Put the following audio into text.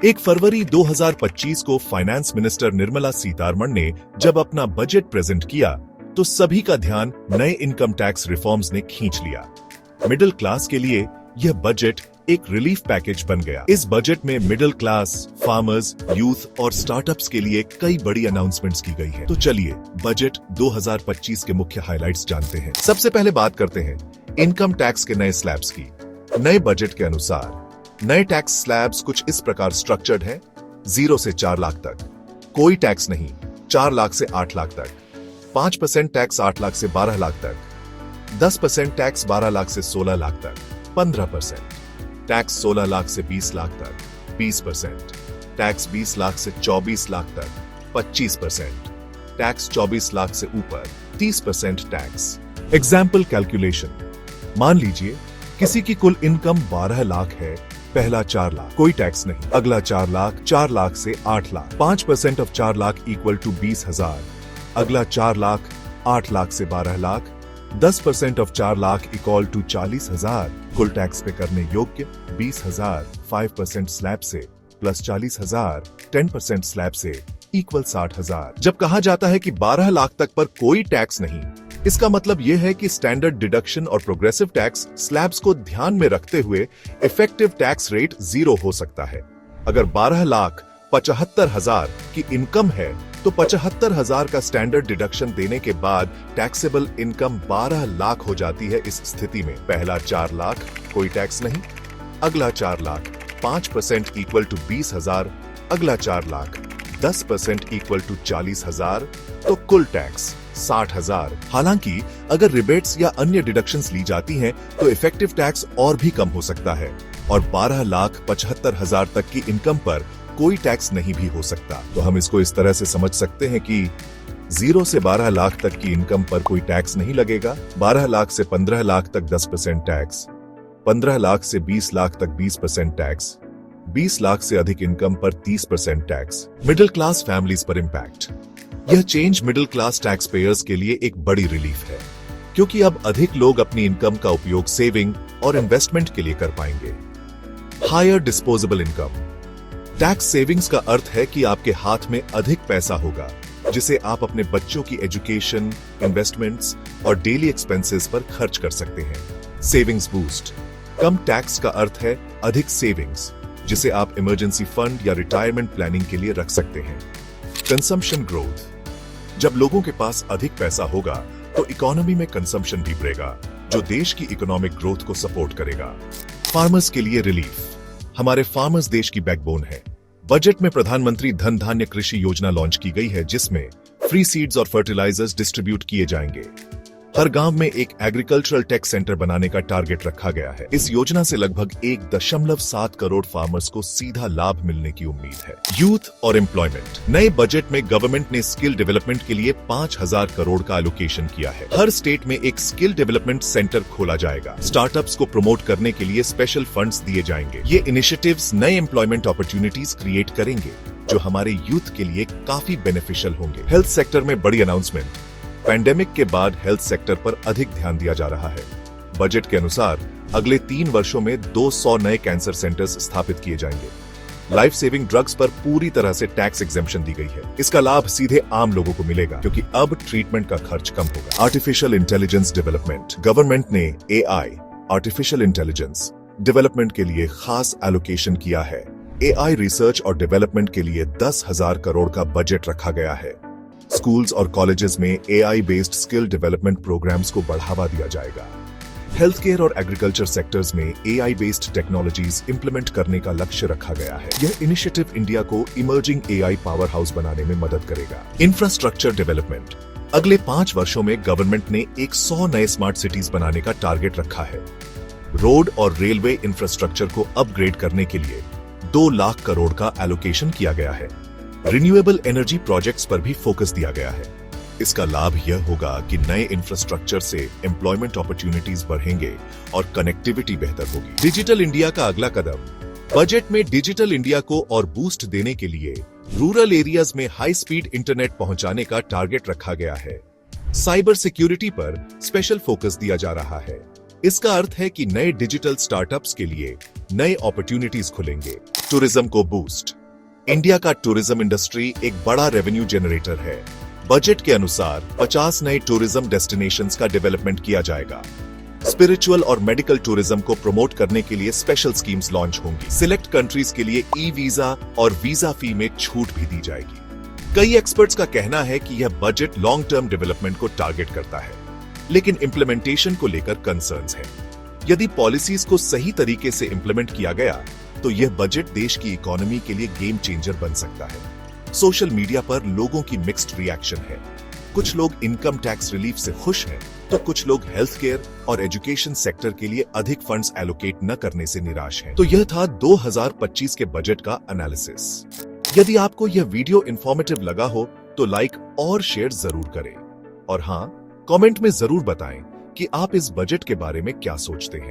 1 फरवरी 2025 को finance minister Nirmala Sitharaman ने जब अपना बजट प्रेजेंट किया तो सभी का ध्यान नए इनकम टैक्स रिफॉर्म्स ने खींच लिया। मिडिल क्लास के लिए यह बजट एक रिलीफ पैकेज बन गया। इस बजट में मिडिल क्लास, फार्मर्स, यूथ और स्टार्टअप्स के लिए कई बड़ी अनाउंसमेंट्स की गई है। तो चलिए बजट 2025 के मुख्य हाइलाइट्स जानते हैं। सबसे पहले बात करते हैं इनकम टैक्स के नए स्लैब्स की। नए बजट के अनुसार नए टैक्स स्लैब्स कुछ इस प्रकार स्ट्रक्चर्ड है। 0 से 4 लाख तक कोई टैक्स नहीं, 4 लाख से 8 लाख तक 5% टैक्स 8 लाख से 12 लाख तक, 10% टैक्स 12 लाख से 16 लाख तक, 15% टैक्स 16 लाख से 20 लाख तक, 20% टैक्स 20 लाख से 24 लाख तक, 25% टैक्स 24 लाख से ऊपर, 30% टैक्स। एग्जाम्पल कैलकुलेशन, मान लीजिए किसी की कुल इनकम 12 लाख है। पहला 4 लाख कोई टैक्स नहीं, अगला 4 लाख, 4 लाख से 8 lakh, 5% of 4 lakh equal to 20,000, अगला 4 लाख, 8 लाख से 12 lakh, 10% of 4 lakh equal to 40,000, कुल टैक्स पे करने योग्य 20,000, 5% स्लैब से प्लस 40,000, 10% स्लैब से इक्वल 60,000। जब कहा जाता है कि 12 लाख तक पर कोई टैक्स नहीं, इसका मतलब यह है कि स्टैंडर्ड डिडक्शन और प्रोग्रेसिव टैक्स स्लैब्स को ध्यान में रखते हुए इफेक्टिव टैक्स रेट 0 हो सकता है। अगर 12 लाख 75,000 की इनकम है तो 75,000 का स्टैंडर्ड डिडक्शन देने के बाद टैक्सेबल इनकम 12 लाख हो जाती है। इस स्थिति में पहला 4 लाख कोई टैक्स नहीं, अगला 4 लाख 5% इक्वल टू 20,000, अगला 4 लाख 10% इक्वल टू 40,000, तो कुल टैक्स 60,000। हालांकि अगर रिबेट्स या अन्य डिडक्शंस ली जाती हैं तो इफेक्टिव टैक्स और भी कम हो सकता है और 12,75,000 तक की इनकम पर कोई टैक्स नहीं भी हो सकता। तो हम इसको इस तरह से समझ सकते हैं कि 0 से 12 लाख तक की इनकम पर कोई टैक्स नहीं लगेगा, 12 लाख से 15 लाख तक 10% टैक्स, 15 लाख से 20 लाख तक 20% टैक्स, 20 लाख से अधिक इनकम पर 30% टैक्स। मिडिल क्लास फैमिलीज पर इंपैक्ट। यह change middle class tax payers के लिए एक बड़ी रिलीफ है, क्योंकि अब अधिक लोग अपनी इनकम का उपयोग सेविंग और इन्वेस्टमेंट के लिए कर पाएंगे। Higher disposable income. Tax savings का अर्थ है कि आपके हाथ में अधिक पैसा होगा जिसे आप अपने बच्चों की एजुकेशन, इन्वेस्टमेंट्स और डेली एक्सपेंसेस पर खर्च कर सकते हैं। Savings boost. कम टैक्स का अर्थ है अधिक सेविंग्स जिसे आप इमरजेंसी फंड या रिटायरमेंट प्लानिंग के लिए रख सकते हैं। Consumption growth. जब लोगों के पास अधिक पैसा होगा तो इकोनॉमी में कंजम्पशन भी बढ़ेगा, जो देश की इकोनॉमिक ग्रोथ को सपोर्ट करेगा। फार्मर्स के लिए रिलीफ। हमारे फार्मर्स देश की बैकबोन है। बजट में प्रधानमंत्री धन धान्य कृषि योजना लॉन्च की गई है, जिसमें फ्री सीड्स और फर्टिलाइजर्स डिस्ट्रीब्यूट किए जाएंगे। हर गांव में एक एग्रीकल्चरल टेक सेंटर बनाने का टारगेट रखा गया है। इस योजना से लगभग 1.7 करोड़ फार्मर्स को सीधा लाभ मिलने की उम्मीद है। यूथ और एम्प्लॉयमेंट। नए बजट में गवर्नमेंट ने स्किल डेवलपमेंट के लिए 5,000 करोड़ का एलोकेशन किया है। हर स्टेट में एक स्किल डेवलपमेंट सेंटर खोला जाएगा। स्टार्टअप्स को प्रमोट करने के लिए स्पेशल फंड्स दिए जाएंगे। ये इनिशिएटिव्स नए एम्प्लॉयमेंट अपॉर्चुनिटीज क्रिएट करेंगे, जो हमारे यूथ के लिए काफी बेनिफिशियल होंगे। हेल्थ सेक्टर में बड़ी अनाउंसमेंट। पैंडेमिक के बाद हेल्थ सेक्टर पर अधिक ध्यान दिया जा रहा है। बजट के अनुसार अगले 3 वर्षों में 200 नए कैंसर सेंटर्स स्थापित किए जाएंगे। लाइफ सेविंग ड्रग्स पर पूरी तरह से टैक्स एग्जेम्पशन दी गई है। इसका लाभ सीधे आम लोगों को मिलेगा, क्योंकि अब ट्रीटमेंट का खर्च कम होगा। Artificial intelligence development. गवर्नमेंट ने AI आर्टिफिशियल इंटेलिजेंस डेवलपमेंट के लिए खास एलोकेशन किया है। AI रिसर्च और डेवलपमेंट के लिए 10,000 करोड़ का बजट रखा गया है। स्कूल्स और कॉलेजेस में AI based skill development programs को बढ़ावा दिया जाएगा। हेल्थ केयर और एग्रीकल्चर सेक्टर्स में AI बेस्ड टेक्नोलॉजीज इंप्लीमेंट करने का लक्ष्य रखा गया है। यह इनिशिएटिव इंडिया को इमर्जिंग AI पावर हाउस बनाने में मदद करेगा। Infrastructure development. अगले 5 वर्षों में गवर्नमेंट ने 100 नए स्मार्ट सिटीज बनाने का टारगेट रखा है। रोड और रेलवे इंफ्रास्ट्रक्चर को अपग्रेड करने के लिए 2 लाख करोड़ का एलोकेशन किया गया है। रिन्यूएबल एनर्जी प्रोजेक्ट्स पर भी फोकस दिया गया है। इसका लाभ यह होगा कि नए इंफ्रास्ट्रक्चर से एम्प्लॉयमेंट अपॉर्चुनिटीज बढ़ेंगे और कनेक्टिविटी बेहतर होगी। डिजिटल इंडिया का अगला कदम। बजट में डिजिटल इंडिया को और बूस्ट देने के लिए रूरल एरियाज में हाई स्पीड इंटरनेट पहुंचाने का टारगेट रखा गया है। साइबर सिक्योरिटी पर स्पेशल फोकस दिया जा रहा है। इसका अर्थ है कि नए डिजिटल स्टार्टअप्स के लिए नए अपॉर्चुनिटीज खुलेंगे। टूरिज्म को बूस्ट। इंडिया का टूरिज्म इंडस्ट्री एक बड़ा रेवेन्यू जनरेटर है। बजट के अनुसार 50 नए टूरिज्म डेस्टिनेशंस का डेवलपमेंट किया जाएगा। स्पिरिचुअल और मेडिकल टूरिज्म को प्रमोट करने के लिए स्पेशल स्कीम्स लॉन्च होंगी। सिलेक्ट कंट्रीज के लिए ई वीजा और वीजा फी में छूट भी दी जाएगी। कई एक्सपर्ट्स का कहना है कि यह बजट लॉन्ग टर्म डेवलपमेंट को टारगेट करता है, लेकिन इंप्लीमेंटेशन को लेकर कंसर्न्स हैं। यदि पॉलिसीज को सही तरीके से इंप्लीमेंट किया गया तो यह बजट देश की इकोनॉमी के लिए गेम चेंजर बन सकता है। सोशल मीडिया पर लोगों की मिक्स्ड रिएक्शन है। कुछ लोग इनकम टैक्स रिलीफ से खुश हैं, तो कुछ लोग हेल्थ केयर और एजुकेशन सेक्टर के लिए अधिक फंड्स एलोकेट न करने से निराश हैं। तो यह था 2025 के बजट का एनालिसिस। यदि आपको यह वीडियो इंफॉर्मेटिव लगा हो तो लाइक और शेयर जरूर करें, और हाँ, कमेंट में जरूर बताएं कि आप इस बजट के बारे में क्या सोचते हैं।